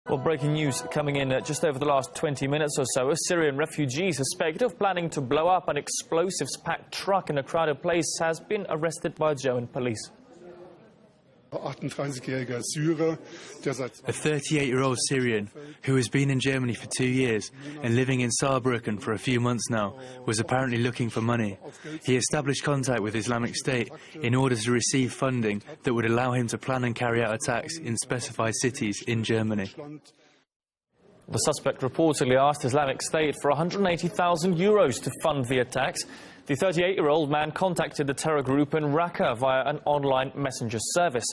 Well, breaking news coming in just over the last 20 minutes or so. A Syrian refugee suspected of planning to blow up an explosives-packed truck in a crowded place has been arrested by German police. A 38-year-old Syrian who has been in Germany for 2 years and living in Saarbrucken for a few months now was apparently looking for money. He established contact with Islamic State in order to receive funding that would allow him to plan and carry out attacks in specified cities in Germany. The suspect reportedly asked Islamic State for €180,000 to fund the attacks. The 38-year-old man contacted the terror group in Raqqa via an online messenger service.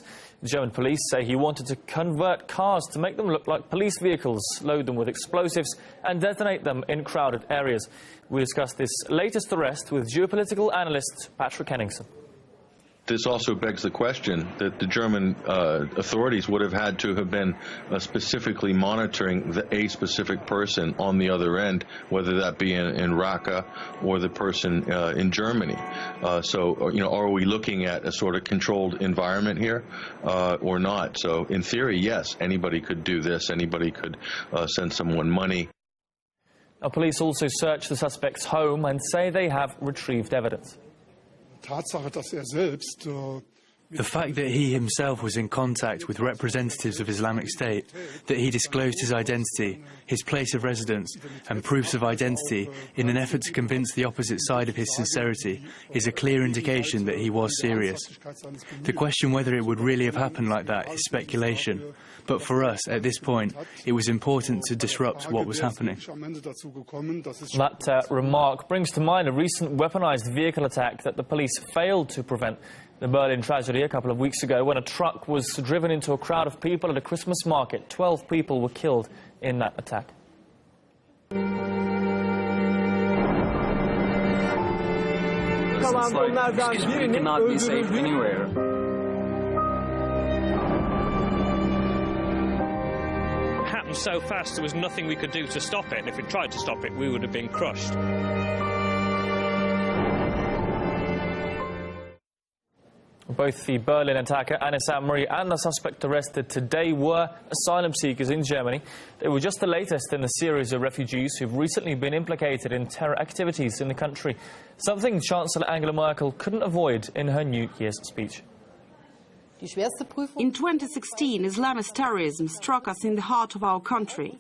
German police say he wanted to convert cars to make them look like police vehicles, load them with explosives and detonate them in crowded areas. We discussed this latest arrest with geopolitical analyst Patrick Henningsen. This also begs the question that the German authorities would have had to have been specifically monitoring a specific person on the other end, whether that be in Raqqa or the person in Germany. So, you know, are we looking at a sort of controlled environment here or not? So, in theory, yes, anybody could do this. Anybody could send someone money. Now, police also searched the suspect's home and say they have retrieved evidence. The fact that he himself was in contact with representatives of Islamic State, that he disclosed his identity, his place of residence and proofs of identity in an effort to convince the opposite side of his sincerity is a clear indication that he was serious. The question whether it would really have happened like that is speculation, but for us at this point it was important to disrupt what was happening. That remark brings to mind a recent weaponized vehicle attack that the police failed to prevent. The Berlin tragedy a couple of weeks ago when a truck was driven into a crowd of people at a Christmas market. 12 people were killed in that attack. You cannot be safe anywhere. It happened so fast there was nothing we could do to stop it, and if we tried to stop it we would have been crushed. Both the Berlin attacker, Anis Amri, and the suspect arrested today were asylum seekers in Germany. They were just the latest in the series of refugees who've recently been implicated in terror activities in the country, something Chancellor Angela Merkel couldn't avoid in her New Year's speech. In 2016, Islamist terrorism struck us in the heart of our country.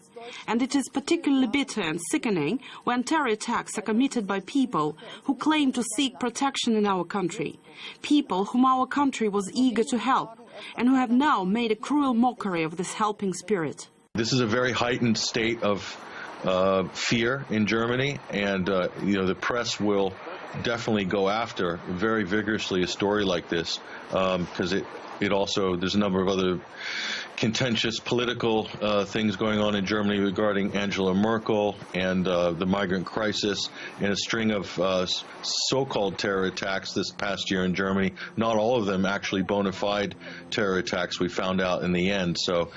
And it is particularly bitter and sickening when terror attacks are committed by people who claim to seek protection in our country. People whom our country was eager to help and who have now made a cruel mockery of this helping spirit. This is a very heightened state of fear in Germany, and you know, the press will definitely go after very vigorously a story like this because it also, there's a number of other contentious political things going on in Germany regarding Angela Merkel and the migrant crisis and a string of so-called terror attacks this past year in Germany. Not all of them actually bona fide terror attacks, we found out in the end. So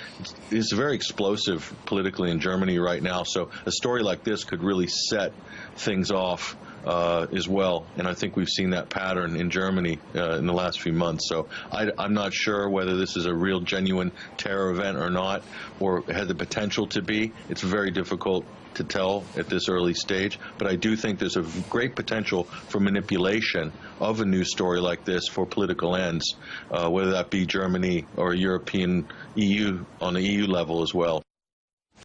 it's very explosive politically in Germany right now. So a story like this could really set things off as well, and I think we've seen that pattern in Germany in the last few months. So I'm not sure whether this is a real genuine terror event or not, or had the potential to be. It's very difficult to tell at this early stage, but I do think there's a great potential for manipulation of a news story like this for political ends, whether that be Germany or European EU on the EU level as well.